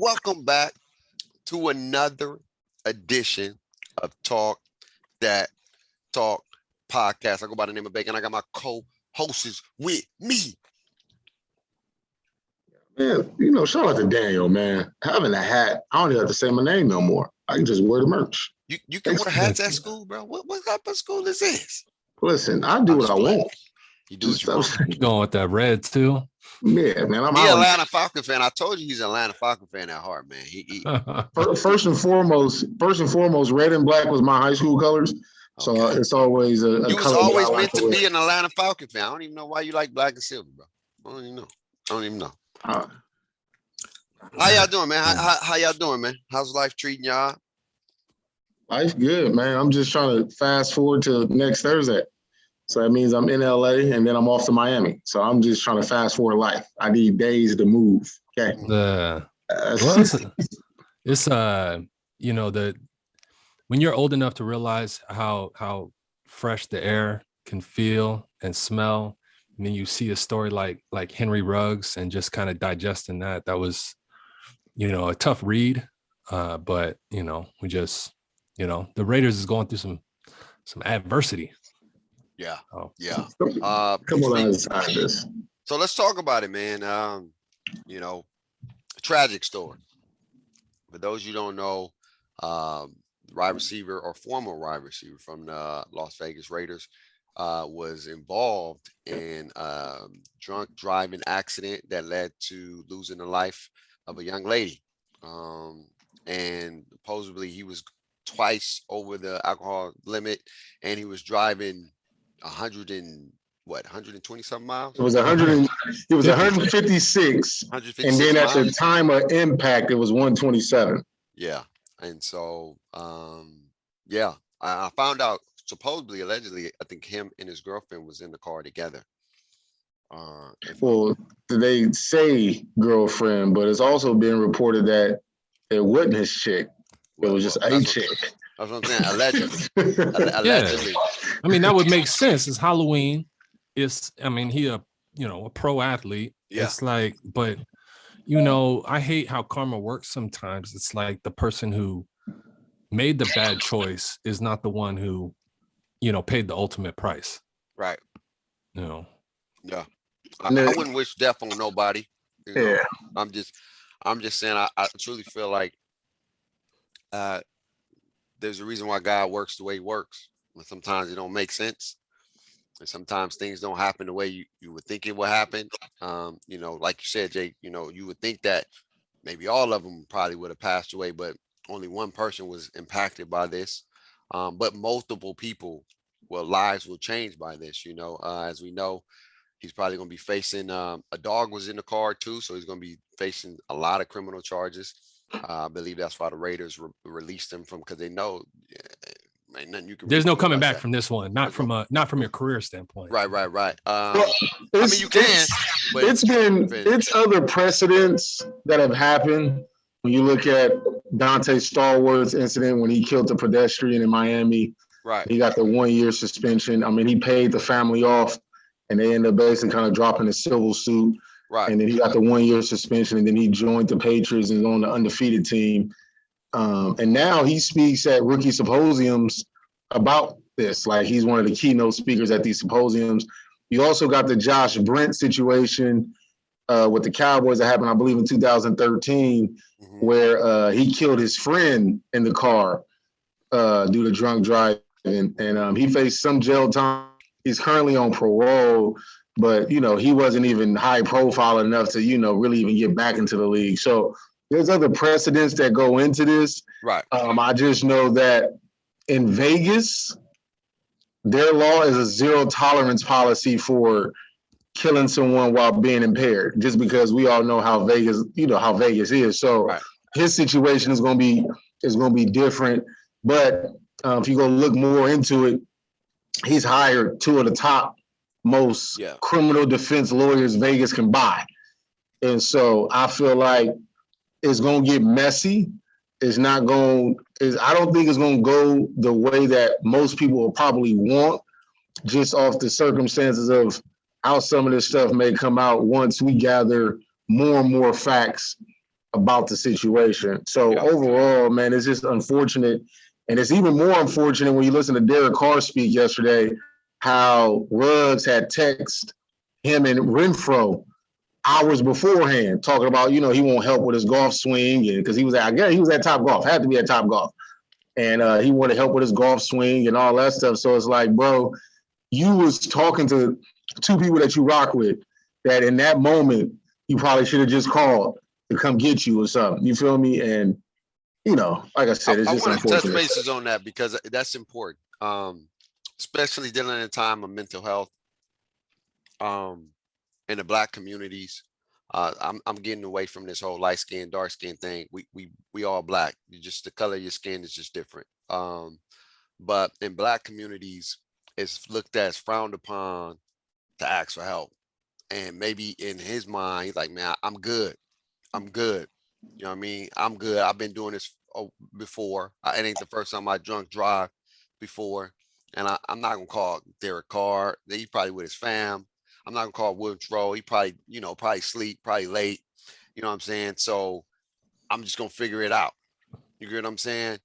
welcome back to another edition of Talk That Talk podcast. I go by the name of Bacon. I got my co-hosts with me. Man, shout out to Daniel, man. Having a hat, I don't even have to say my name no more. I can just wear the merch. You can wear hats at school, bro? What type of school is this? Listen, I do what I want. You do what you want. You going with that red too? Yeah, man. I'm Atlanta Falcon fan. I told you he's an Atlanta Falcon fan at heart, man. He first and foremost, red and black was my high school colors. So okay. It's always a you was color always meant to be an Atlanta Falcon fan. I don't even know why you like black and silver, bro. I don't even know. How y'all doing, man? How y'all doing, man? How's life treating y'all? Life good, man. I'm just trying to fast forward to next Thursday. So that means I'm in LA and then I'm off to Miami. So I'm just trying to fast forward life. I need days to move. Okay. When you're old enough to realize how fresh the air can feel and smell, and then you see a story like Henry Ruggs and just kind of digesting that was, a tough read. But we just, the Raiders is going through some adversity. Yeah. Oh. Yeah. Come on inside this. So let's talk about it, man. A tragic story. For those you don't know, wide receiver or former wide receiver from the Las Vegas Raiders was involved in a drunk driving accident that led to losing the life of a young lady. And supposedly he was twice over the alcohol limit, and he was driving 120 something miles. It was 100. It was 156. And then at the time of impact, it was 127. Yeah, and so I found out supposedly, allegedly, I think him and his girlfriend was in the car together. Well, they say girlfriend, but it's also been reported that it wasn't his chick. It was just a chick. That's what I'm saying. Allegedly. Yeah. I mean, that would make sense. It's Halloween. He a pro athlete. Yeah. It's like, but I hate how karma works sometimes. It's like the person who made the bad choice is not the one who, paid the ultimate price. Right. Yeah. I wouldn't wish death on nobody. Yeah. I'm just saying I truly feel like there's a reason why God works the way he works. And sometimes it don't make sense. And sometimes things don't happen the way you would think it would happen. Like you said, Jake, you would think that maybe all of them probably would have passed away, but only one person was impacted by this. But multiple people, lives will change by this. As we know, he's probably going to be facing a dog was in the car too. So he's going to be facing a lot of criminal charges. I believe that's why the Raiders released him because they know ain't nothing you can. There's no coming back from this one, not from your career standpoint. Right. You can. But it's other precedents that have happened. When you look at Dante Stallworth's incident when he killed the pedestrian in Miami, right? He got the 1-year suspension. I mean, he paid the family off, and they ended up basically kind of dropping a civil suit. Right. And then he got the 1-year suspension, and then he joined the Patriots and is on the undefeated team. And now he speaks at rookie symposiums about this. Like, he's one of the keynote speakers at these symposiums. You also got the Josh Brent situation with the Cowboys that happened, I believe, in 2013, where he killed his friend in the car due to drunk driving. And he faced some jail time. He's currently on parole. But, he wasn't even high profile enough to, really even get back into the league. So there's other precedents that go into this. Right. I just know that in Vegas, their law is a zero tolerance policy for killing someone while being impaired, just because we all know how Vegas is. So his situation is going to be different. But if you go look more into it, he's hired two of the top most criminal defense lawyers Vegas can buy. And so I feel like it's going to get messy. I don't think it's going to go the way that most people will probably want, just off the circumstances of how some of this stuff may come out once we gather more and more facts about the situation. So Yeah. overall, man, it's just unfortunate. And it's even more unfortunate when you listen to Derek Carr speak yesterday, how Ruggs had text him and Renfro hours beforehand, talking about, he won't help with his golf swing, and because he was at Top Golf, had to be at Top Golf, and he wanted help with his golf swing and all that stuff. So it's like, bro, you was talking to two people that you rock with, that in that moment you probably should have just called to come get you or something. You feel me? And like I said, it's I just want to touch unfortunate. bases on that because that's important, especially dealing in a time of mental health. In the Black communities, I'm getting away from this whole light skin, dark skin thing. We all Black. Just the color of your skin is just different. But in Black communities, it's looked at as frowned upon to ask for help. And maybe in his mind, he's like, man, I'm good. I'm good. You know what I mean? I'm good. I've been doing this before. It ain't the first time I drunk drive before. And I'm not gonna call Derek Carr. He probably with his fam. I'm not gonna call Woodrow. He probably, probably sleep, probably late. You know what I'm saying? So I'm just gonna figure it out. You get what I'm saying?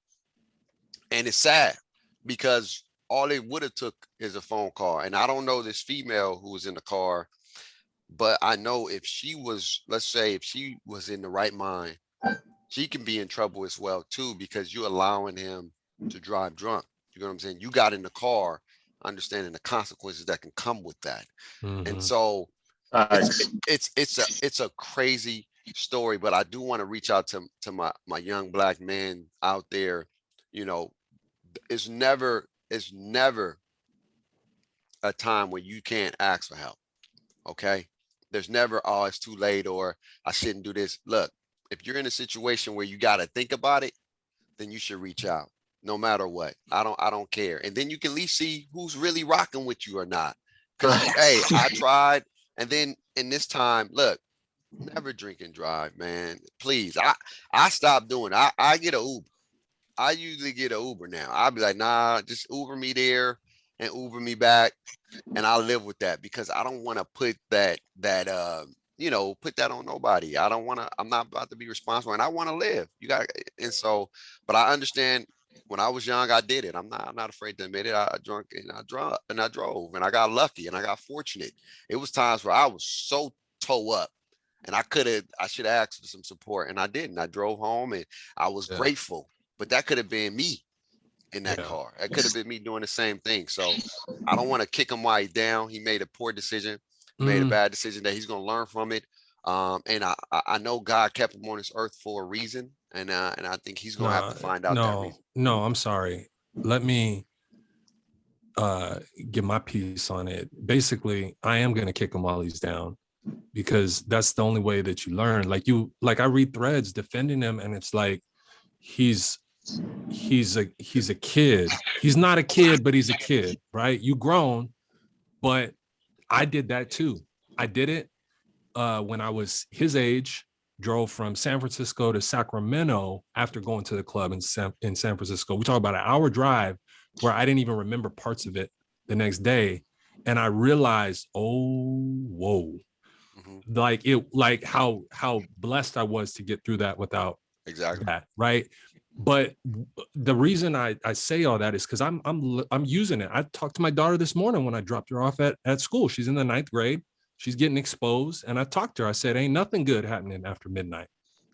And it's sad because all they would have took is a phone call. And I don't know this female who was in the car, but I know if she was, let's say, if she was in the right mind, she can be in trouble as well too, because you're allowing him to drive drunk. You know what I'm saying? You got in the car, understanding the consequences that can come with that. And so it's a crazy story, but I do want to reach out to my young Black men out there. It's never a time when you can't ask for help. Okay. There's never, oh, it's too late, or I shouldn't do this. Look, if you're in a situation where you got to think about it, then you should reach out no matter what. I don't care. And then you can at least see who's really rocking with you or not. Because, hey, I tried. And then in this time, look, never drink and drive, man. Please. I stopped doing it. I get an Uber. I usually get an Uber now. I'll be like, nah, just Uber me there and Uber me back. And I live with that because I don't want to put that put that on nobody. I'm not about to be responsible, and I want to live. But I understand when I was young, I did it. I'm not afraid to admit it. I drunk and I drove and I got lucky and I got fortunate. It was times where I was so toe up and I should have asked for some support, and I didn't. I drove home and I was grateful, but that could have been me in that car. It could have been me doing the same thing. So I don't want to kick him while he's down. He made a poor decision. He made a bad decision that he's going to learn from it. And I know God kept him on this earth for a reason. And I think he's going to have to find out that reason. No, I'm sorry. Let me give my piece on it. Basically, I am going to kick him while he's down, because that's the only way that you learn. Like I read threads defending him, and it's like, he's a kid. He's not a kid, but he's a kid, right? You grown, but I did that too. I did it when I was his age, drove from San Francisco to Sacramento after going to the club in San Francisco. We talk about an hour drive where I didn't even remember parts of it the next day. And I realized, whoa, like how blessed I was to get through that without that, right? But the reason I say all that is because I'm using it. I talked to my daughter this morning when I dropped her off at school. She's in the 9th grade. She's getting exposed. And I talked to her. I said, ain't nothing good happening after midnight.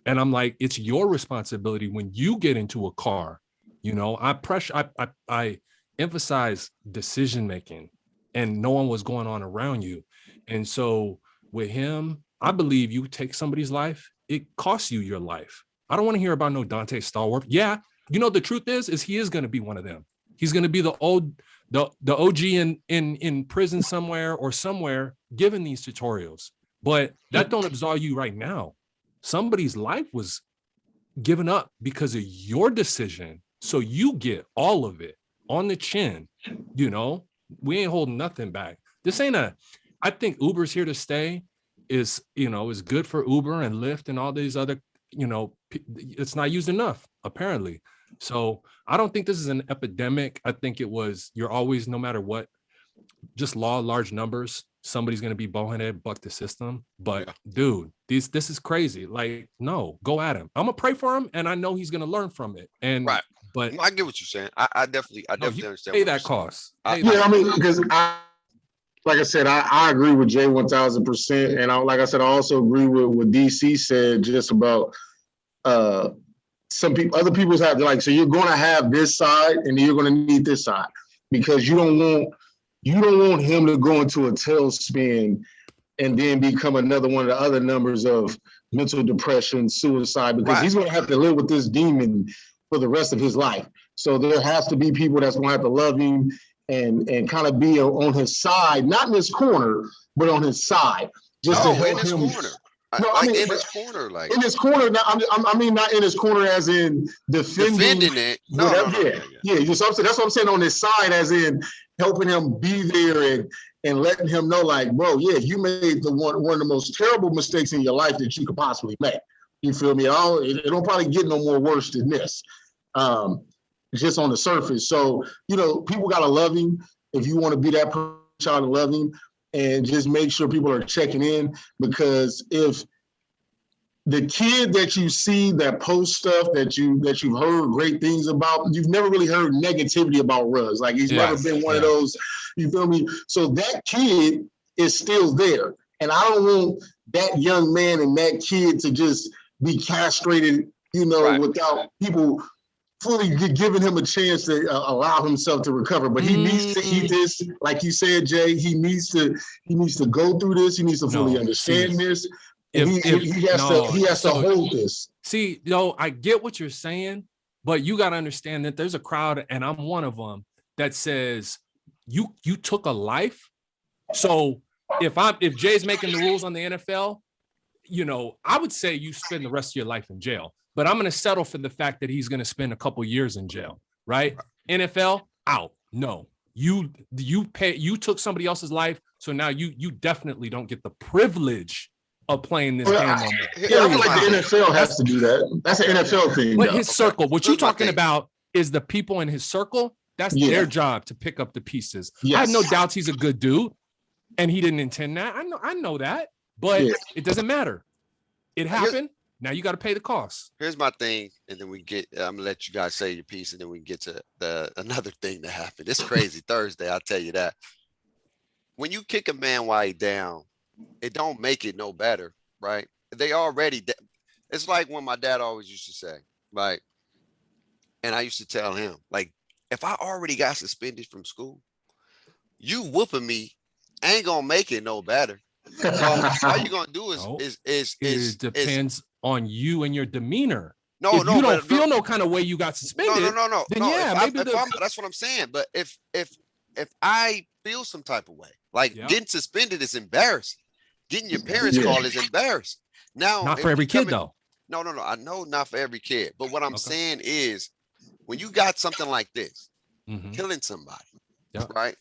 And I'm like, it's your responsibility when you get into a car. I emphasize decision making and knowing what's going on around you. And so with him, I believe you take somebody's life, it costs you your life. I don't want to hear about no Dante Stallworth. Yeah, the truth is he is going to be one of them. He's going to be the OG in prison somewhere giving these tutorials. But that don't absolve you right now. Somebody's life was given up because of your decision. So you get all of it on the chin. We ain't holding nothing back. This ain't I think Uber's here to stay. Is good for Uber and Lyft and all these other, it's not used enough, apparently. So I don't think this is an epidemic. I think it was, you're always, no matter what, just law of large numbers. somebody's going to be boneheaded, buck the system. But Yeah. dude, this is crazy. Like, no, go at him. I'm gonna pray for him, and I know he's going to learn from it. And Right. but No, I get what you're saying. I definitely no, you understand. pay what that you're saying. cost. I- Pay Yeah, that. I mean, because like I said, I agree with Jay 1000%, and like I said, I also agree with what DC said just about some people, other people's have like, so you're going to have this side, and you're going to need this side because you don't want him to go into a tailspin and then become another one of the other numbers of mental depression, suicide, because Right. he's going to have to live with this demon for the rest of his life. So there has to be people that's going to have to love him and kind of be on his side, not in his corner, but on his side, just to No, help in his him. corner. No, I Like mean, in his corner, like in his corner. Now, I mean, not in his corner as in defending it. No, whatever. no. Yeah. You know, so that's what I'm saying, on his side, as in helping him be there and letting him know, like, bro, yeah, you made one of the most terrible mistakes in your life that you could possibly make. You feel me? It don't probably get no more worse than this. Just on the surface. So, you know, people gotta love him. If you want to be that person, try to love him, and just make sure people are checking in, because if the kid that you see that post stuff that you've heard great things about, you've never really heard negativity about Ruggs. Like, he's never been one of those, you feel me? So that kid is still there. And I don't want that young man and that kid to just be castrated, you know, Right. without people fully giving him a chance to allow himself to recover. But he needs to eat this, like you said, Jay. He needs to go through this. He needs to fully understand this. He has to hold this. See, I get what you're saying, but you got to understand that there's a crowd, and I'm one of them, that says you took a life. So if Jay's making the rules on the NFL, you know, I would say you spend the rest of your life in jail. But I'm going to settle for the fact that he's going to spend a couple years in jail, right? NFL out. No, you took somebody else's life, so now you definitely don't get the privilege of playing this game. I feel like the NFL has to do that. That's an NFL thing. But his circle, what you're talking about is the people in his circle. That's their job to pick up the pieces. Yes. I have no doubts he's a good dude, and he didn't intend that. I know that, but it doesn't matter. It happened. Now you got to pay the cost. Here's my thing, and then I'm gonna let you guys say your piece, and then we can get to another thing that happened. It's crazy Thursday, I'll tell you that. When you kick a man while he's down, it don't make it no better, right? They already. It's like when my dad always used to say, like, and I used to tell him, like, if I already got suspended from school, you whooping me ain't gonna make it no better. So all you gonna do is it depends on you and your demeanor. No, if you don't feel no kind of way you got suspended. No. Then maybe that's what I'm saying. But if I feel some type of way, like getting suspended is embarrassing. Getting your parents called is embarrassing. Now, not for every kid though. No. I know not for every kid. But what I'm saying is, when you got something like this, killing somebody, right?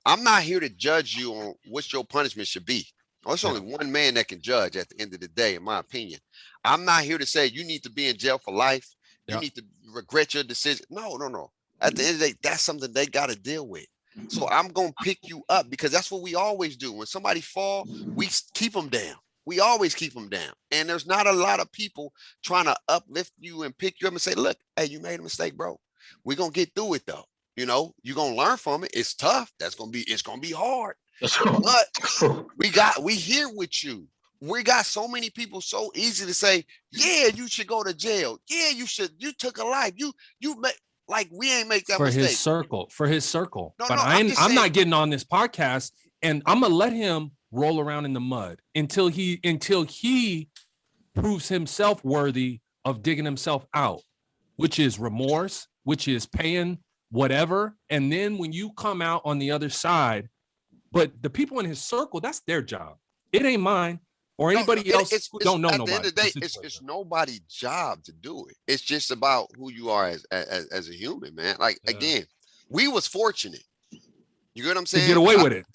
I'm not here to judge you on what your punishment should be. There's only one man that can judge at the end of the day, in my opinion. I'm not here to say you need to be in jail for life. You need to regret your decision. No. At the end of the day, that's something they got to deal with. So I'm going to pick you up, because that's what we always do. When somebody fall, we keep them down. We always keep them down. And there's not a lot of people trying to uplift you and pick you up and say, look, hey, you made a mistake, bro. We're going to get through it, though. You know, you're going to learn from it. It's tough. It's going to be hard. But we here with you. We got so many people so easy to say, yeah, you should go to jail. Yeah, you should. You took a life. You like, we ain't make that for mistake. For his circle. No, but I'm not getting on this podcast, and I'm gonna let him roll around in the mud until he proves himself worthy of digging himself out, which is remorse, which is paying whatever. And then when you come out on the other side, but the people in his circle, that's their job. It ain't mine or anybody else who don't know nobody. At the end of the day, it's nobody's job to do it. It's just about who you are as a human, man. Like, again, we was fortunate. You get what I'm saying? To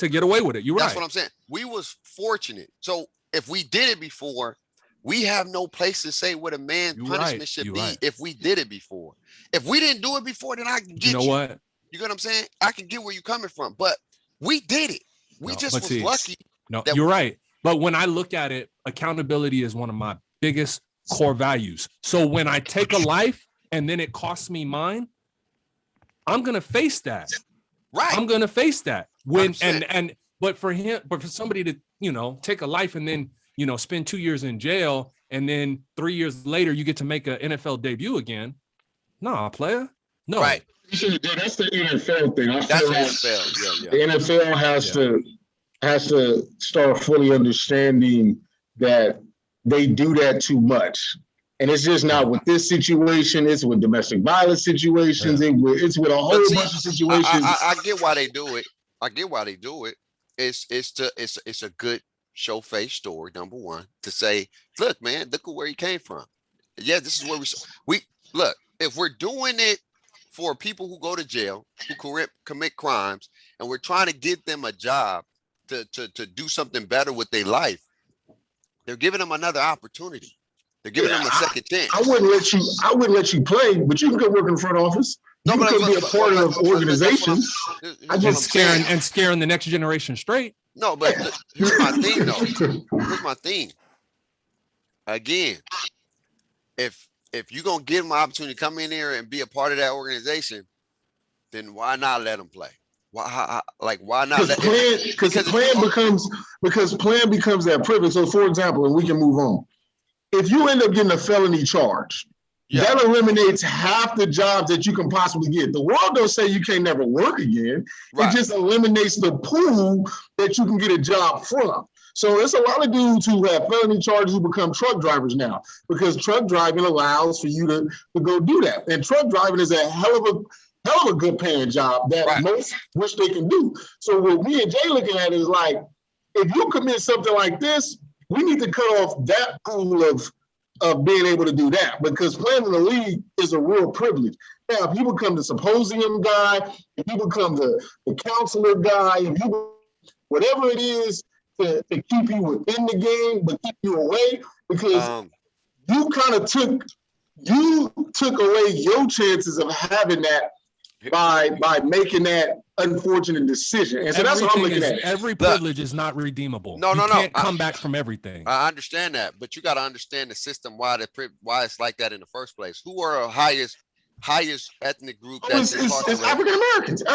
get away with it. You're right. That's what I'm saying. We was fortunate. So if we did it before, we have no place to say what a man's punishment should be if we did it before. If we didn't do it before, then I can get you. You know what? You get what I'm saying? I can get where you're coming from. But we did it. We No, just but was see, lucky. no, that you're right. But when I look at it, accountability is one of my biggest core values. So when I take a life and then it costs me mine, I'm gonna face that. Right. I'm gonna face that. When 100%. but for somebody to, you know, take a life and then, you know, spend 2 years in jail and then 3 years later you get to make an NFL debut again. Nah, player. No. Right. That's the NFL thing. I That's feel the like NFL. the NFL has to start fully understanding that they do that too much. And it's just not with this situation. It's with domestic violence situations. It's with a whole bunch of situations. I get why they do it. I get why they do it. It's a good show face story. Number one, to say, look, man, look at where he came from. Yeah, this is where we look. If we're doing it for people who go to jail, who commit crimes, and we're trying to get them a job to do something better with their life, they're giving them another opportunity. They're giving them a second chance. I wouldn't let you play, but you can go work in the front office. You can be a part of organizations. And scaring the next generation straight. No, but here's my thing, though. Here's my thing. Again, if you're gonna give them an opportunity to come in here and be a part of that organization, then why not let them play? Why not? Because plan becomes that privilege. So, for example, and we can move on. If you end up getting a felony charge, that eliminates half the jobs that you can possibly get. The world don't say you can't never work again. Right. It just eliminates the pool that you can get a job from. So it's a lot of dudes who have felony charges who become truck drivers now, because truck driving allows for you to go do that. And truck driving is a hell of a good paying job that most wish they can do. So what me and Jay looking at is like, if you commit something like this, we need to cut off that pool of being able to do that, because playing in the league is a real privilege. Now, if you become the symposium guy, if you become the counselor guy, if you whatever it is to keep you within the game but keep you away, because you kind of took away your chances of having that by making that unfortunate decision. And so that's what I'm looking at. Every privilege is not redeemable. No. You can't come back from everything. I understand that, but you got to understand the system, why it's like that in the first place. Who are the highest ethnic group that's it's African Americans. So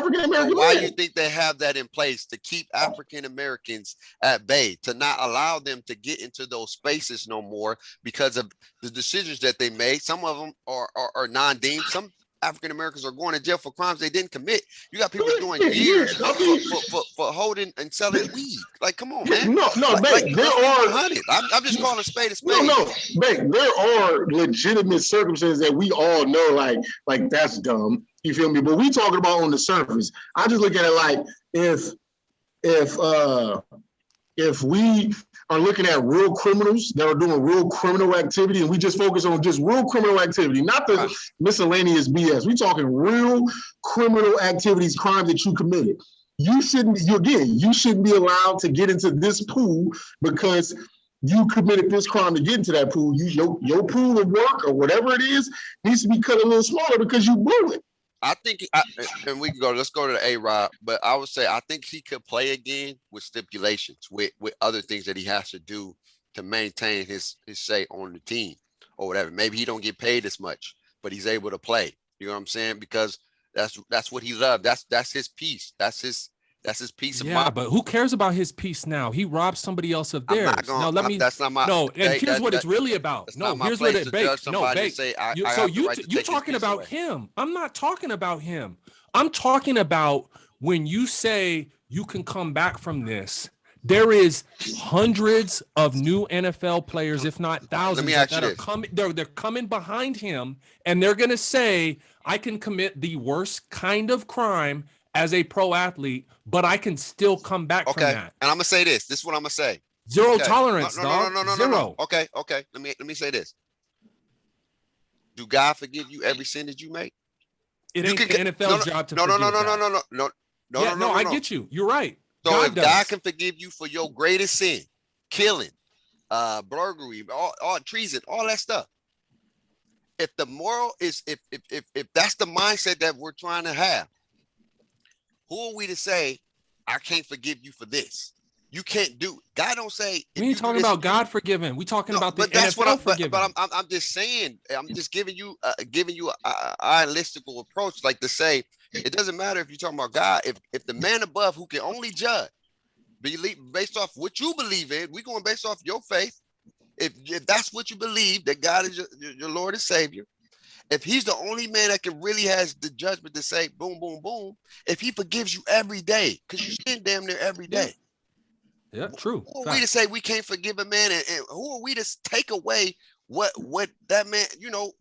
why do you think they have that in place to keep African Americans at bay, to not allow them to get into those spaces no more because of the decisions that they made? Some of them are non-deemed. Some African Americans are going to jail for crimes they didn't commit. You got people doing years for holding and selling weed. Like, come on, man. No, babe, there are. I'm just calling a spade a spade. No, babe, there are legitimate circumstances that we all know, like that's dumb. You feel me? But we talking about on the surface. I just look at it like if we are looking at real criminals that are doing real criminal activity, and we just focus on just real criminal activity, not the miscellaneous BS. We talking real criminal activities, crimes that you committed. You shouldn't be allowed to get into this pool because you committed this crime to get into that pool. Your pool of work or whatever it is needs to be cut a little smaller because you blew it. I think, and let's go to the A-Rod, but I would say I think he could play again with stipulations, with other things that he has to do to maintain his say on the team or whatever. Maybe he don't get paid as much, but he's able to play. You know what I'm saying? Because that's what he loved. That's his piece. That's his piece of mind. Yeah, but who cares about his piece now? He robbed somebody else of theirs. That's not my. No, and here's what it's really about. No, here's what it. Babe, you talking about him. I'm not talking about him. I'm talking about when you say you can come back from this. There is hundreds of new NFL players, if not thousands, that are coming. They're coming behind him, and they're gonna say, "I can commit the worst kind of crime as a pro athlete, but I can still come back from that." And I'm gonna say this. This is what I'm gonna say. Zero tolerance, dog. No. Okay. Let me say this. Do God forgive you every sin that you make? It ain't the NFL's job to forgive that. No. I get you. You're right. So if God can forgive you for your greatest sin, killing, burglary, all treason, all that stuff. If the moral is, if that's the mindset that we're trying to have, who are we to say I can't forgive you for this. You can't do. God don't say. We ain't talking about God forgiving. We talking about the NFL forgiving. But I'm just saying. I'm just giving you a listicle approach, like to say it doesn't matter if you're talking about God. If the man above who can only judge, believe based off what you believe in, we going based off your faith. If that's what you believe, that God is your Lord and Savior. If he's the only man that can really has the judgment to say boom, boom, boom, if he forgives you every day, because you sin damn near every day. Yeah, true. Who are we to say we can't forgive a man? And who are we to take away what that man,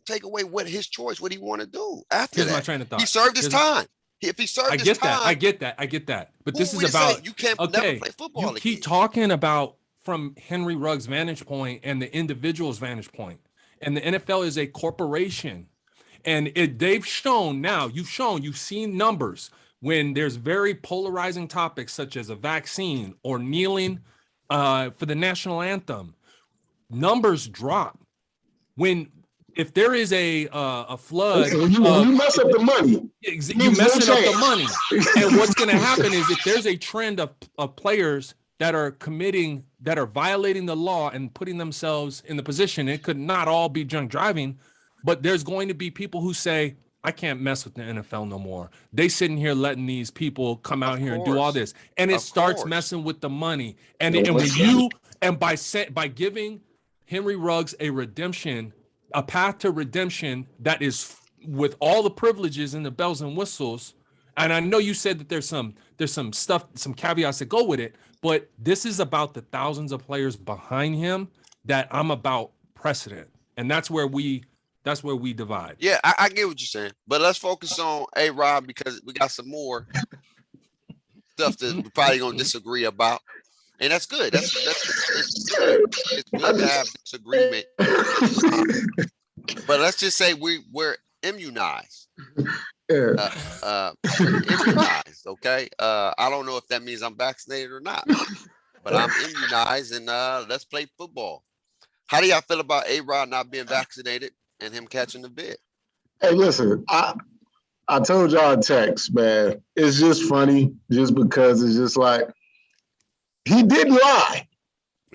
take away what his choice, what he want to do after Here's that? my train of thought. He served his time. If he served his time. I get that. But this is about, you can't never play football you again. keep talking about from Henry Ruggs' vantage point and the individual's vantage point. And the NFL is a corporation. And you've seen numbers when there's very polarizing topics such as a vaccine or kneeling for the national anthem. Numbers drop if there is a flood. You mess up the money. You messing up the money. And what's going to happen is if there's a trend of players that are violating the law and putting themselves in the position, it could not all be drunk driving. But there's going to be people who say, I can't mess with the NFL no more. They sitting here letting these people come out here and do all this. And it starts messing with the money. And by giving Henry Ruggs a path to redemption that is with all the privileges and the bells and whistles. And I know you said that there's some stuff, some caveats that go with it, but this is about the thousands of players behind him that I'm about precedent. And that's where we divide. Yeah, I get what you're saying, but let's focus on A-Rod because we got some more stuff that we're probably gonna disagree about, and that's good. It's good. It's good to have disagreement, but let's just say we're immunized. Immunized, okay. I don't know if that means I'm vaccinated or not, but I'm immunized, and let's play football. How do y'all feel about A-Rod not being vaccinated and him catching the bid? Hey, listen, I told y'all in text, man. It's just funny, just because it's just like he didn't lie.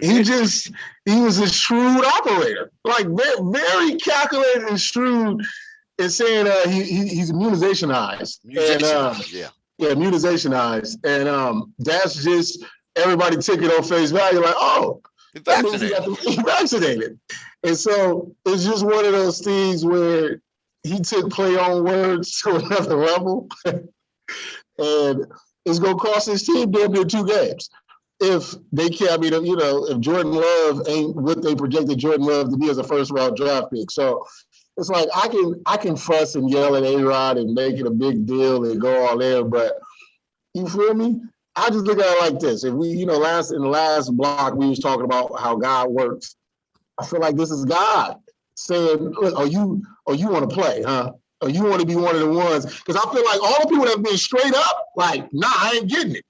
He was a shrewd operator, like very, very calculated and shrewd in saying he's immunizationized. Immunizationized, and that's just everybody took it on face value, like, oh, that means he vaccinated. And so it's just one of those things where he took play on words to another level. And it's going to cost his team damn near 2 games. If they can't, if Jordan Love ain't what they projected Jordan Love to be as a first-round draft pick. So it's like I can fuss and yell at A-Rod and make it a big deal and go all in, but you feel me? I just look at it like this. If we, in the last block, we was talking about how God works. I feel like this is God saying, look, you want to play, huh? Or you want to be one of the ones? Because I feel like all the people that have been straight up, like, nah, I ain't getting it.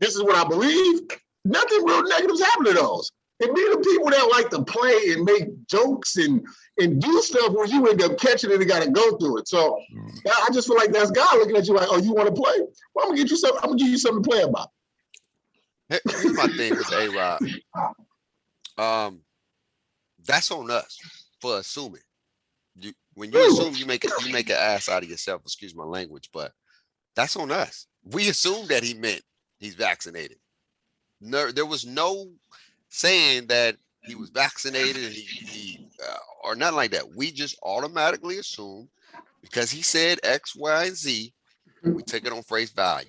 This is what I believe. Nothing real negative's happened to those. It be the people that like to play and make jokes and do stuff where you end up catching it and got to go through it. So I just feel like that's God looking at you like, oh, you want to play? Well, I'm gonna give you something to play about. Here's my thing with A-Rod. That's on us for assuming. When you assume, you make an ass out of yourself. Excuse my language, but that's on us. We assumed that he meant he's vaccinated. No, there was no saying that he was vaccinated and he or nothing like that. We just automatically assumed because he said X, Y, and Z, we take it on face value.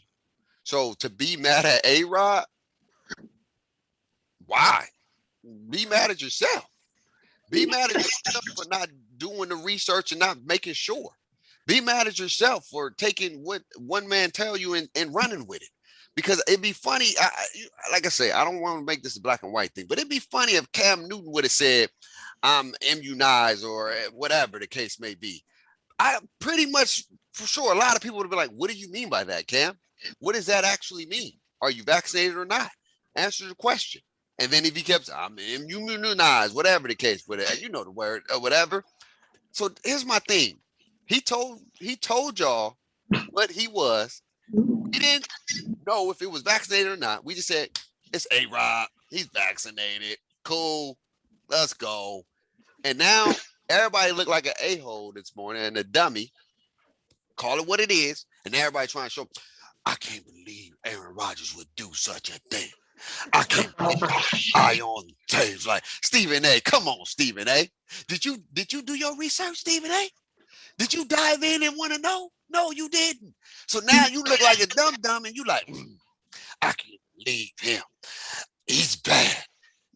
So to be mad at A-Rod, why? Be mad at yourself. Be mad at yourself for not doing the research and not making sure. Be mad at yourself for taking what one man tell you and running with it. Because it'd be funny, like I say, I don't want to make this a black and white thing, but it'd be funny if Cam Newton would have said, I'm immunized or whatever the case may be. I pretty much, for sure, a lot of people would be like, what do you mean by that, Cam? What does that actually mean? Are you vaccinated or not? Answer the question. And then if he kept, I'm immunized, whatever the case, but you know the word or whatever. So here's my thing. He told y'all what he was. know if it was vaccinated or not. We just said, it's A-Rod. He's vaccinated. Cool. Let's go. And now everybody looked like an a-hole this morning and a dummy. Call it what it is. And everybody trying to show, I can't believe Aaron Rodgers would do such a thing. I can't believe I on stage like Stephen A. Come on, Stephen A. Did you do your research, Stephen A? Did you dive in and want to know? No, you didn't. So now you look like a dumb and you like, I can't believe him. He's bad.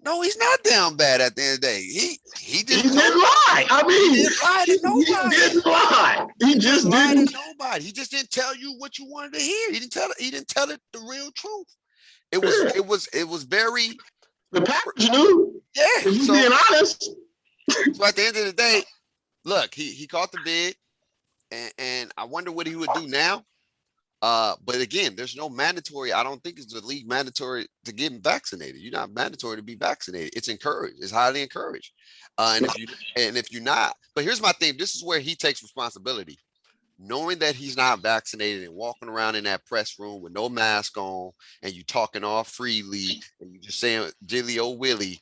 No, he's not down bad at the end of the day. He didn't lie. I mean, he didn't lie to nobody. He didn't lie. He just lie didn't. to nobody. He just didn't tell you what you wanted to hear. He didn't tell it the real truth. It was very. The Packers knew. Yeah. If you being honest. So at the end of the day, look, he caught the bid, and I wonder what he would do now. But again, there's no mandatory. I don't think it's the league mandatory to get vaccinated. You're not mandatory to be vaccinated. It's encouraged. It's highly encouraged. And if you're not, but here's my thing. This is where he takes responsibility. Knowing that he's not vaccinated and walking around in that press room with no mask on, and you talking all freely, and you just saying Jilly O Willie,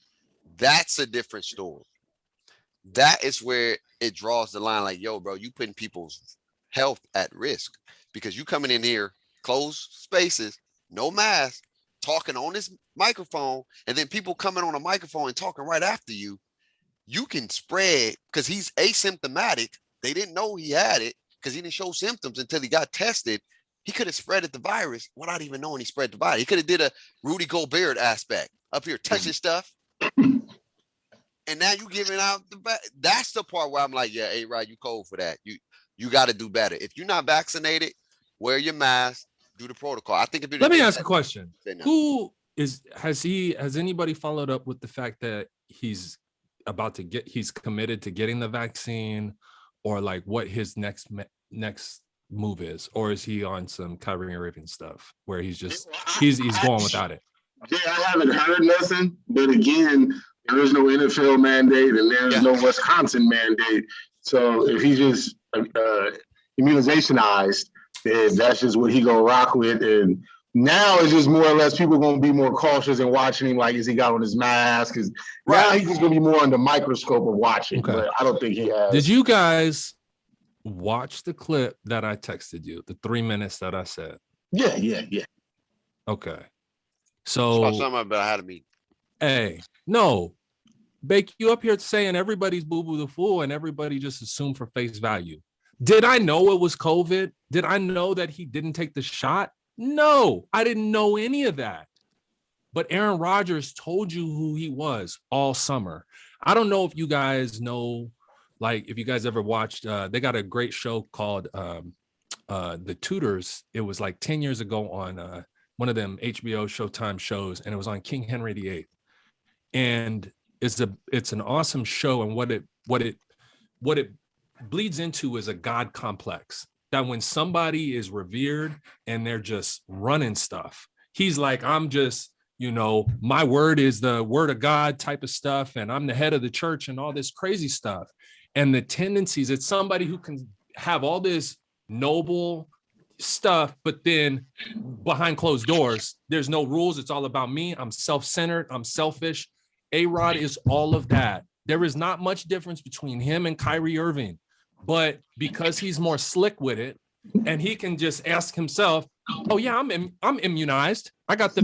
that's a different story. That is where it draws the line. Like, yo, bro, you putting people's health at risk. Because you coming in here, closed spaces, no mask, talking on this microphone, and then people coming on a microphone and talking right after you, you can spread because he's asymptomatic. They didn't know he had it because he didn't show symptoms until he got tested. He could have spreaded the virus without even knowing he spread the virus. He could have did a Rudy Gobert aspect up here touching stuff. And now you giving out the back. That's the part where I'm like, yeah, A-Rod, you cold for that. You got to do better. If you're not vaccinated, wear your mask, do the protocol. I think if let me ask a question. Has anybody followed up with the fact that he's committed to getting the vaccine, or like what his next move is, or is he on some Kyrie Irving stuff where he's going without it? Yeah, I haven't heard nothing, but again, there is no NFL mandate and there's no Wisconsin mandate. So if he's just immunizationized, then that's just what he gonna rock with. And now it's just more or less people gonna be more cautious and watching him. Like, is he got on his mask? Because now he's just gonna be more under the microscope of watching. Okay. But I don't think he has. Did you guys watch the clip that I texted you? The 3 minutes that I said. Yeah. Okay. So something about how to be. Hey, no. Bake, you up here saying everybody's boo-boo the fool and everybody just assumed for face value. Did I know it was COVID? Did I know that he didn't take the shot? No, I didn't know any of that. But Aaron Rodgers told you who he was all summer. I don't know if you guys know, like, if you guys ever watched, they got a great show called The Tudors. It was like 10 years ago on one of them HBO Showtime shows, and it was on King Henry VIII. And it's an awesome show, and what it bleeds into is a God complex, that when somebody is revered and they're just running stuff, he's like, I'm just, my word is the word of God type of stuff, and I'm the head of the church and all this crazy stuff. And the tendencies, it's somebody who can have all this noble stuff, but then behind closed doors, there's no rules. It's all about me. I'm self-centered. I'm selfish. A-Rod is all of that. There is not much difference between him and Kyrie Irving, but because he's more slick with it, and he can just ask himself, "Oh yeah, I'm immunized. I got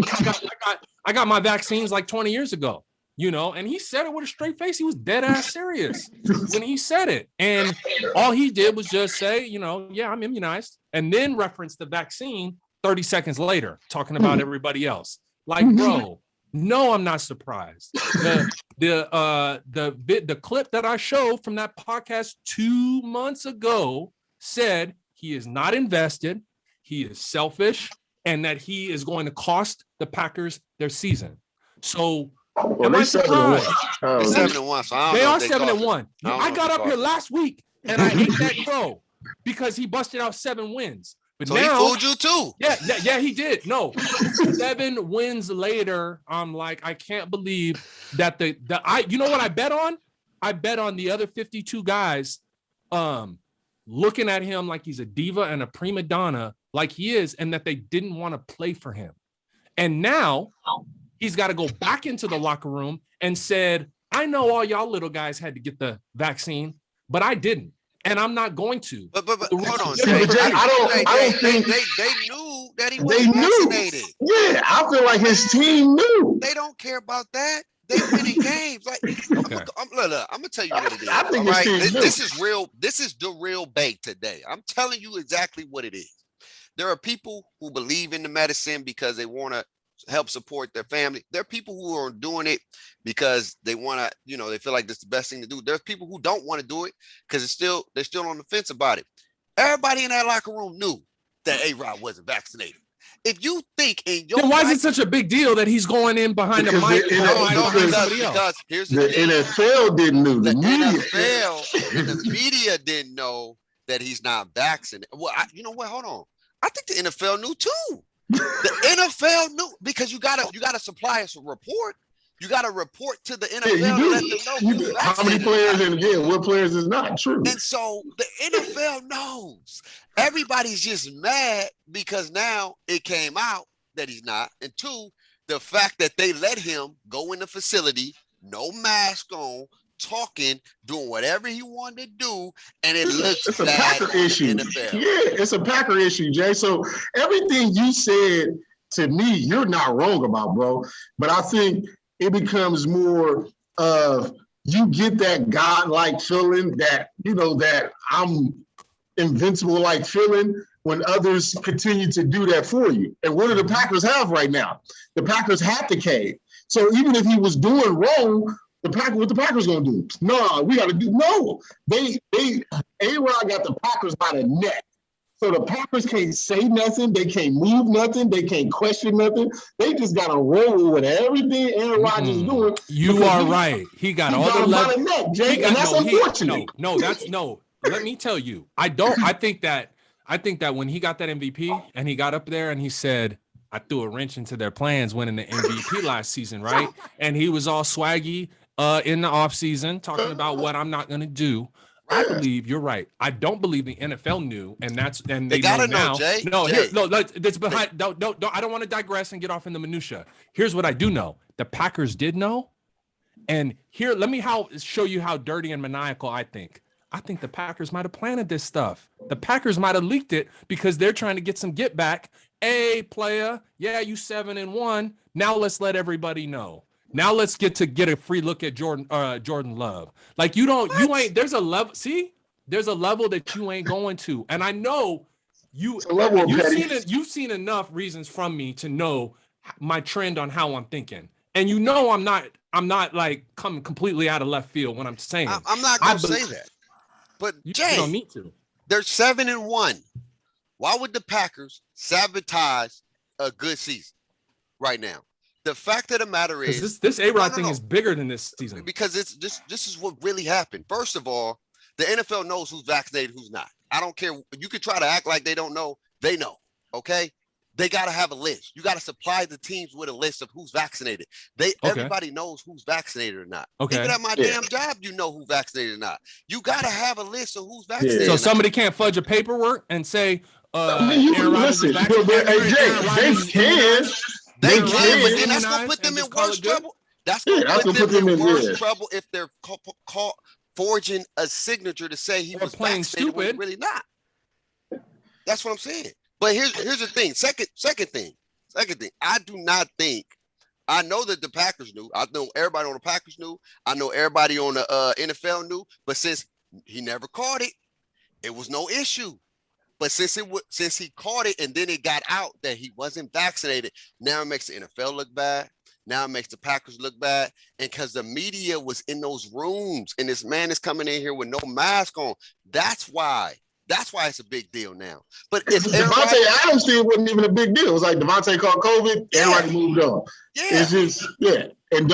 my vaccines like 20 years ago." And he said it with a straight face. He was dead ass serious when he said it, and all he did was just say, "Yeah, I'm immunized," and then reference the vaccine 30 seconds later, talking about everybody else. Like, bro. No, I'm not surprised. The clip that I showed from that podcast 2 months ago said he is not invested, he is selfish, and that he is going to cost the Packers their season. So, am I surprised? They're 7-1. So they are 7-1. I got up here last week and I ate that crow because he busted out 7 wins. But so now, he fooled you too. Yeah, he did. No, 7 wins later, I'm like, I can't believe that you know what I bet on? I bet on the other 52 guys looking at him like he's a diva and a prima donna like he is, and that they didn't want to play for him. And now he's got to go back into the locker room and said, I know all y'all little guys had to get the vaccine, but I didn't. And I'm not going to. But hold on, See, Jay. but Jay, I don't think they knew that he they wasn't knew. vaccinated. Yeah, I feel like his team knew. They don't care about that. They winning games. Like, Okay. I'm gonna tell you what it is. I think all his right? team knew. This is real. This is the real bait today. I'm telling you exactly what it is. There are people who believe in the medicine because they want to help support their family. There are people who are doing it because they want to, they feel like that's the best thing to do. There's people who don't want to do it because they're still on the fence about it. Everybody in that locker room knew that A-Rod wasn't vaccinated. If you think in your then why is it such a big deal that he's going in behind the mic? Because here's the NFL didn't know. The NFL and the media didn't know that he's not vaccinated. Well, you know what? Hold on. I think the NFL knew too. The NFL knew because you gotta supply us a report. You gotta report to the NFL to let them know how many players and again what players is not true. And so the NFL knows. Everybody's just mad because now it came out that he's not. And two, the fact that they let him go in the facility, no mask on, talking, doing whatever he wanted to do, and it's a Packer issue. Yeah, it's a Packer issue, Jay. So everything you said to me, you're not wrong about, bro. But I think it becomes more of you get that God-like feeling that that I'm invincible like feeling when others continue to do that for you. And what do the Packers have right now? The Packers have to cave. So even if he was doing wrong, what the Packers gonna do? No, we gotta do A-Rod got the Packers by the neck. So the Packers can't say nothing, they can't move nothing, they can't question nothing. They just gotta roll with everything Aaron Rodgers is doing. You are right. He got all the by the neck, Jay, and that's unfortunate. No. Let me tell you, I think that when he got that MVP and he got up there and he said, I threw a wrench into their plans winning the MVP last season, right? And he was all swaggy in the offseason talking about what I'm not gonna do. I believe you're right. I don't believe the NFL knew, and they gotta know now. Jay. No, Jay. That's behind. Don't. I don't want to digress and get off in the minutia. Here's what I do know: the Packers did know, and here, let me show you how dirty and maniacal I think. I think the Packers might have planted this stuff. The Packers might have leaked it because they're trying to get some get back. Hey, player, yeah, you 7-1. Now let's let everybody know. Now let's get a free look at Jordan Love. Like you ain't. There's a level. See, there's a level that you ain't going to, and I know you've seen enough reasons from me to know my trend on how I'm thinking, and I'm not like coming completely out of left field when I'm saying. I'm not gonna say that, but Jay, you don't need to. They're 7-1. Why would the Packers sabotage a good season right now? The fact of the matter is this A-Rod thing is bigger than this season. Because this is what really happened. First of all, the NFL knows who's vaccinated, who's not. I don't care. You could try to act like they don't know. They know. Okay. They got to have a list. You got to supply the teams with a list of who's vaccinated. Everybody knows who's vaccinated or not. Okay. Even at my damn job, you know who's vaccinated or not. You got to have a list of who's vaccinated. So somebody can't fudge a paperwork and say, Aaron Rodgers is vaccinated. They can. They can, but then that's gonna put them in worse trouble. That's gonna put them in worse trouble if they're caught forging a signature to say he was playing vaccinated when he's really not. That's what I'm saying. But here's the thing. Second thing. I do not think. I know that the Packers knew. I know everybody on the Packers knew. I know everybody on the NFL knew. But since he never caught it, it was no issue. But since he caught it and then it got out that he wasn't vaccinated, now it makes the NFL look bad. Now it makes the Packers look bad. And because the media was in those rooms and this man is coming in here with no mask on, that's why it's a big deal now. But if Devontae Adams thing wasn't even a big deal. It was like Devontae caught COVID, everybody moved on. Yeah. It's just, And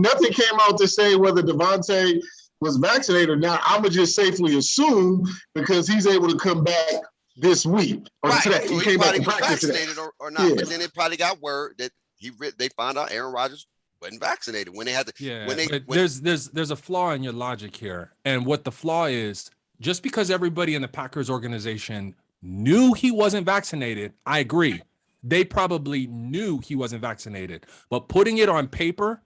nothing came out to say whether Devontae was vaccinated or not. I'm gonna just safely assume because he's able to come back this week or today. So he came back to practice vaccinated today. or not. Yeah. But then it probably got word that they found out Aaron Rodgers wasn't vaccinated when they had to. Yeah, there's a flaw in your logic here, and what the flaw is, just because everybody in the Packers organization knew he wasn't vaccinated, I agree. They probably knew he wasn't vaccinated, but putting it on paper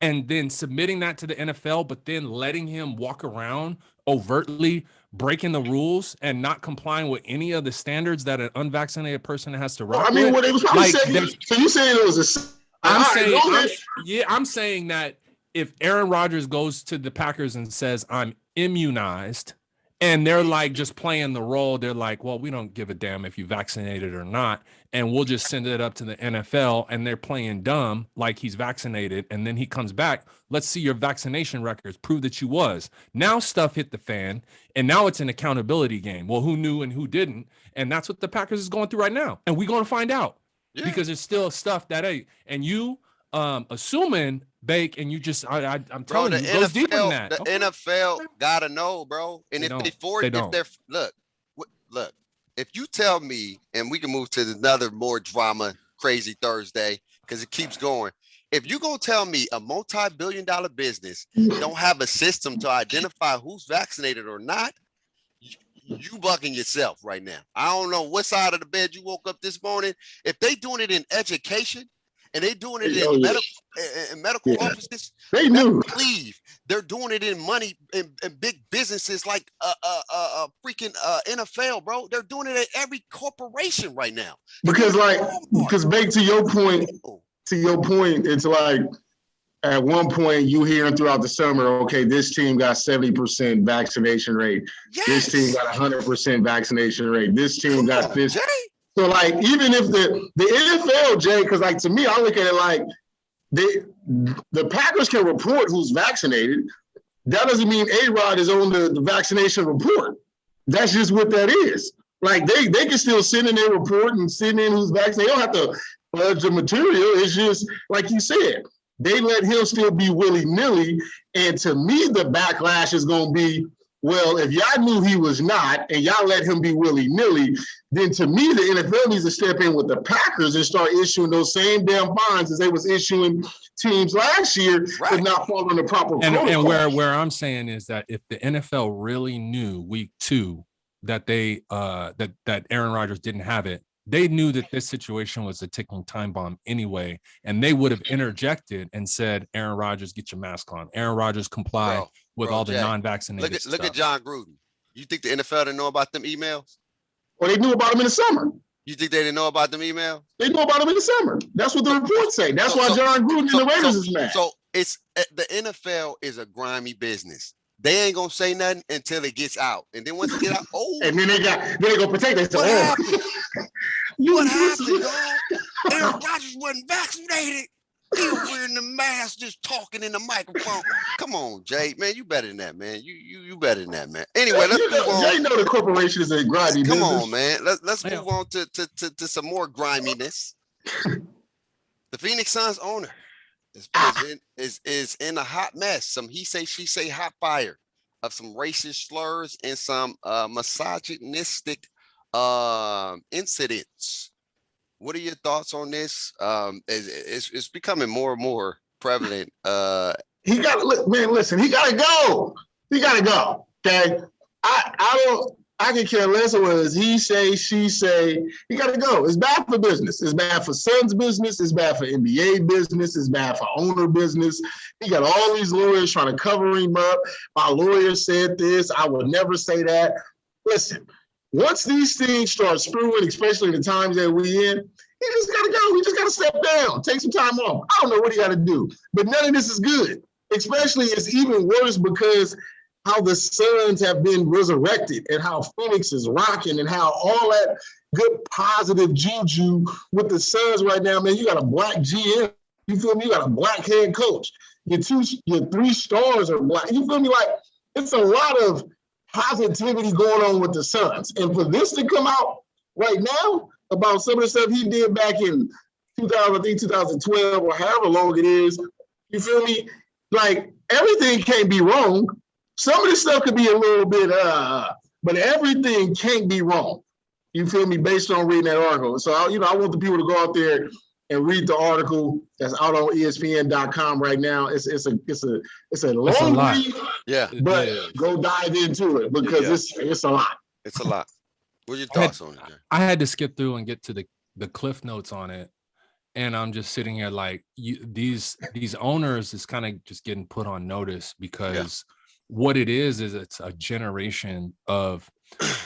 and then submitting that to the NFL, but then letting him walk around overtly breaking the rules and not complying with any of the standards that an unvaccinated person has to rock I mean, with. what they was probably saying. So you saying it was a? I'm saying that if Aaron Rodgers goes to the Packers and says, I'm immunized, and they're like just playing the role, they're like, well, we don't give a damn if you vaccinated or not, and we'll just send it up to the NFL, and they're playing dumb like he's vaccinated, and then he comes back, let's see your vaccination records, prove that you was. Now stuff hit the fan, and now it's an accountability game. Well, who knew and who didn't? And that's what the Packers is going through right now, and we're going to find out. Yeah. Because it's still stuff that and you assuming Bake, and you just I'm telling you, it goes deeper than that. The NFL gotta know, bro. And look, if you tell me, and we can move to another more drama, crazy Thursday, because it keeps going. If you're gonna tell me a multi-billion-dollar business don't have a system to identify who's vaccinated or not, you bucking yourself right now. I don't know what side of the bed you woke up this morning. If they doing it in education and they doing it in medical offices, they knew. Believe they're doing it in money in big businesses like freaking NFL, bro. They're doing it at every corporation right now. Because Bake, to your point, it's like at one point you hearing throughout the summer, okay, this team got 70% vaccination rate. Yes. This team got 100% vaccination rate. This team got this. So like, even if the NFL, Jay, because like to me, I look at it like the Packers can report who's vaccinated. That doesn't mean A-Rod is on the vaccination report. That's just what that is. Like they can still send in their report and send in who's vaccinated. They don't have to fudge the material. It's just like you said. They let him still be willy-nilly. And to me, the backlash is going to be, well, if y'all knew he was not and y'all let him be willy-nilly, then to me, the NFL needs to step in with the Packers and start issuing those same damn fines as they was issuing teams last year for not following the proper protocol. And where I'm saying is that if the NFL really knew week 2 that that Aaron Rodgers didn't have it, they knew that this situation was a ticking time bomb anyway, and they would have interjected and said, Aaron Rodgers, get your mask on. Aaron Rodgers, comply with all the non-vaccinated stuff. Look at John Gruden. You think the NFL didn't know about them emails? Well, they knew about them in the summer. You think they didn't know about them emails? They knew about them in the summer. That's what the reports say. That's why John Gruden and the Raiders is mad. So it's the NFL is a grimy business. They ain't gonna say nothing until it gets out, and then once it gets out, and then they go protect themselves. What happened? What happened, dog? Aaron Rodgers wasn't vaccinated. He was wearing the mask, just talking in the microphone. Come on, Jay, man, you better than that, man. You better than that, man. Anyway, let's move on. Jay know the corporation is a grimy business. Come on, man. Let's move on to some more griminess. The Phoenix Suns owner is in a hot mess. Some he say, she say hot fire of some racist slurs and some misogynistic incidents. What are your thoughts on this? It's becoming more and more prevalent. He got to look, man. Listen, he got to go. He got to go. Okay, I can care less what it is. He say, she say. He got to go. It's bad for business. It's bad for Suns business. It's bad for NBA business. It's bad for owner business. He got all these lawyers trying to cover him up. My lawyer said this. I would never say that. Listen, once these things start screwing, especially the times that we in, he just got to go. He just got to step down, take some time off. I don't know what he got to do, but none of this is good. Especially, it's even worse because how the Suns have been resurrected and how Phoenix is rocking and how all that good positive juju with the Suns right now, man. You got a black GM. You feel me? You got a black head coach. Your 3 stars are black. You feel me? Like, it's a lot of positivity going on with the Suns. And for this to come out right now about some of the stuff he did back in 2012 or however long it is, you feel me? Like, everything can't be wrong. Some of this stuff could be a little bit, but everything can't be wrong. You feel me? Based on reading that article. So, I want the people to go out there and read the article that's out on ESPN.com right now. It's a long read, yeah. But go dive into it because it's a lot. It's a lot. What's your thoughts on it, Jay? I had to skip through and get to the cliff notes on it. And I'm just sitting here like these owners is kind of just getting put on notice because what it is it's a generation of,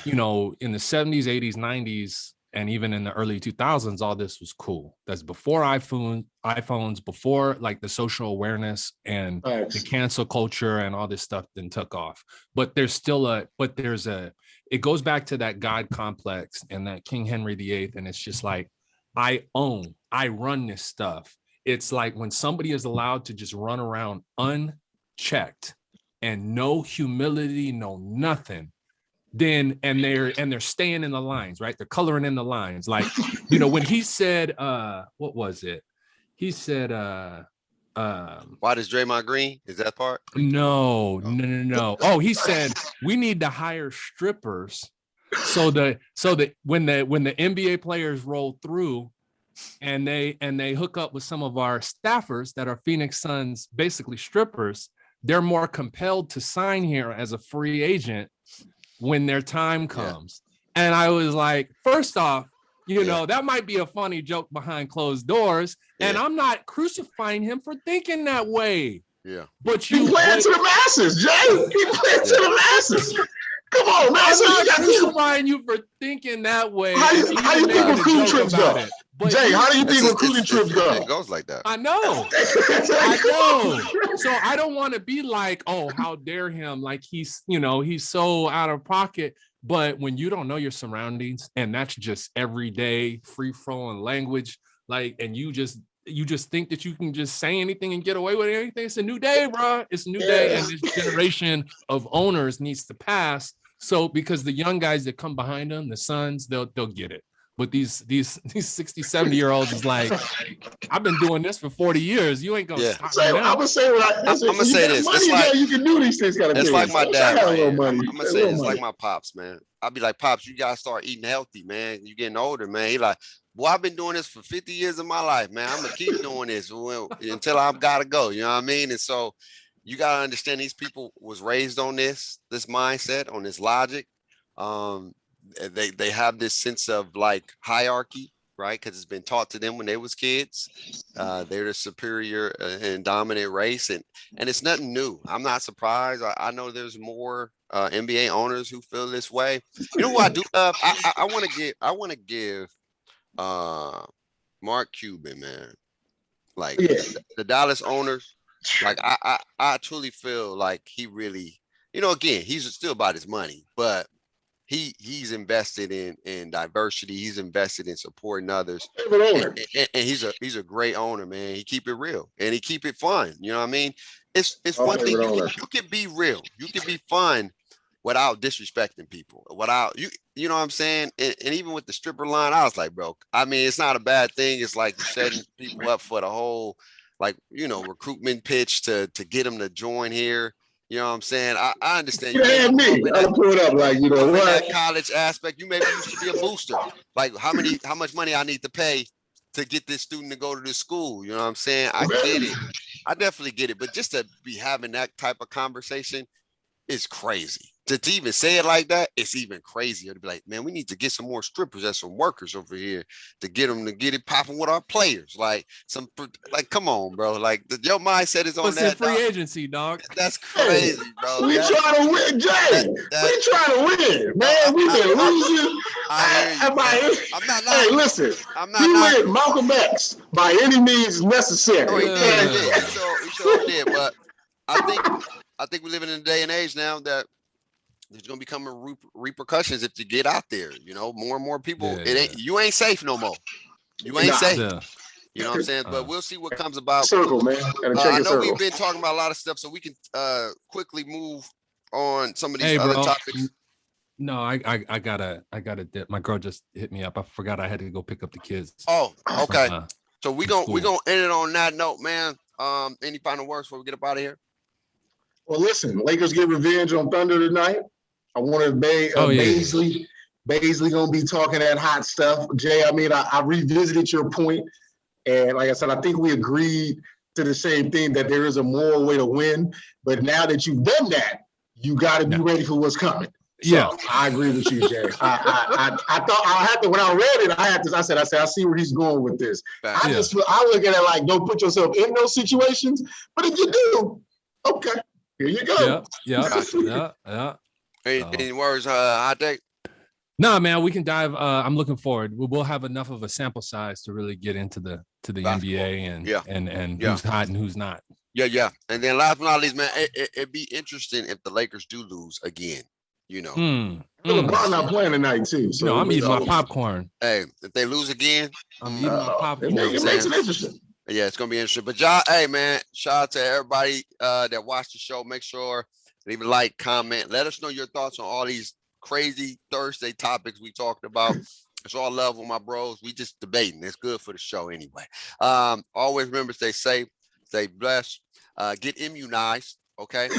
in the 70s, 80s, 90s, and even in the early 2000s, all this was cool. That's before iPhones, before like the social awareness and the cancel culture and all this stuff then took off. But there's it goes back to that God complex and that King Henry VIII. And it's just like, I run this stuff. It's like when somebody is allowed to just run around unchecked and no humility, no nothing, then and they're staying in the lines, right? They're coloring in the lines. Like, when he said, what was it? He said, why does Draymond Green? Is that part? No. Oh, he said we need to hire strippers so that when the NBA players roll through and they hook up with some of our staffers that are Phoenix Suns, basically strippers, they're more compelled to sign here as a free agent when their time comes. Yeah. And I was like, first off, that might be a funny joke behind closed doors. Yeah. And I'm not crucifying him for thinking that way. Yeah. But he playing to the masses, Jay. He playing to the masses. Come on, man. I'm not crucifying you for thinking that way. How you think recruiting trips go? Jay, how do you think recruiting trips go? It goes like that. I know. So I don't want to be like, oh, how dare him? Like he's so out of pocket. But when you don't know your surroundings and that's just everyday free flowing language, like, and you just think that you can just say anything and get away with anything. It's a new day, bro. It's a new day. And this generation of owners needs to pass. So because the young guys that come behind them, the sons, they'll get it. But these 60, 70-year-olds is like, I've been doing this for 40 years. You ain't gonna stop me now. I'm gonna say what I'm gonna say this. Money, it's like, you can do these things. It's like my dad. Right? I'm gonna say it's like my pops, man. I'll be like, Pops, you gotta start eating healthy, man. You getting older, man. He like, well, I've been doing this for 50 years of my life, man. I'm gonna keep doing this until I've gotta go. You know what I mean? And so you gotta understand these people was raised on this mindset, on this logic. They have this sense of like hierarchy, right? Because it's been taught to them when they was kids. They're the superior and dominant race, and it's nothing new. I'm not surprised. I know there's more NBA owners who feel this way. You know what I do love? I want to give Mark Cuban, man, like the Dallas owners. Like I truly feel like he really, again, he's still about his money, but he's invested in diversity. He's invested in supporting others. And he's a great owner, man. He keep it real and he keep it fun. You know what I mean? It's one thing you can be real. You can be fun without disrespecting people. Without you know what I'm saying? And even with the stripper line, I was like, bro, I mean, it's not a bad thing. It's like setting people up for the whole recruitment pitch to get them to join here. You know what I'm saying? I understand. You had me. I'll pull it up like, what? That college aspect, you should be a booster. Like how much money I need to pay to get this student to go to this school. You know what I'm saying? I get it. I definitely get it. But just to be having that type of conversation is crazy. To even say it like that, it's even crazier to be like, man, we need to get some more strippers and some workers over here to get them to get it popping with our players. Like come on, bro. Like your mindset is on that. Free agency, dog. That's crazy, bro. We trying to win, Jay. We trying to win, man. We've been losing. I'm not. Hey, listen. I'm not. We win Malcolm X by any means necessary. Oh, he sure did. But I think we live in a day and age now that there's gonna become repercussions if you get out there. More and more people. You ain't safe no more. You ain't safe. Yeah. You know what I'm saying? But we'll see what comes about. Circle, man. I know we've been talking about a lot of stuff, so we can quickly move on some of these other topics. No, I gotta dip. My girl just hit me up. I forgot I had to go pick up the kids. Oh, okay. So we gonna end it on that note, man. Any final words before we get up out of here? Well, listen, Lakers get revenge on Thunder tonight. I wanted Baisley. Baisley gonna be talking that hot stuff. Jay, I mean, I revisited your point, and like I said, I think we agreed to the same thing that there is a moral way to win. But now that you've done that, you got to be ready for what's coming. Yeah. So I agree with you, Jay. I thought I had to when I read it, I said, I see where he's going with this. I just feel I look at it like don't put yourself in those situations, but if you do, okay, here you go. Yeah. Any words, Hot Take? Nah, man, we can dive. I'm looking forward. We'll have enough of a sample size to really get into the Basketball. NBA and who's hot and who's not. Yeah. And then last but not least, man, it'd be interesting if the Lakers do lose again. You know, LeBron not playing tonight too. So I'm eating my popcorn. Hey, if they lose again, I'm eating my popcorn. It makes it interesting. Yeah, it's gonna be interesting. But y'all, hey man, shout out to everybody that watched the show. Make sure leave a like, comment, let us know your thoughts on all these crazy Thursday topics we talked about. It's all love with my bros. We just debating. It's good for the show anyway. Always remember, stay safe, stay blessed, get immunized. Okay.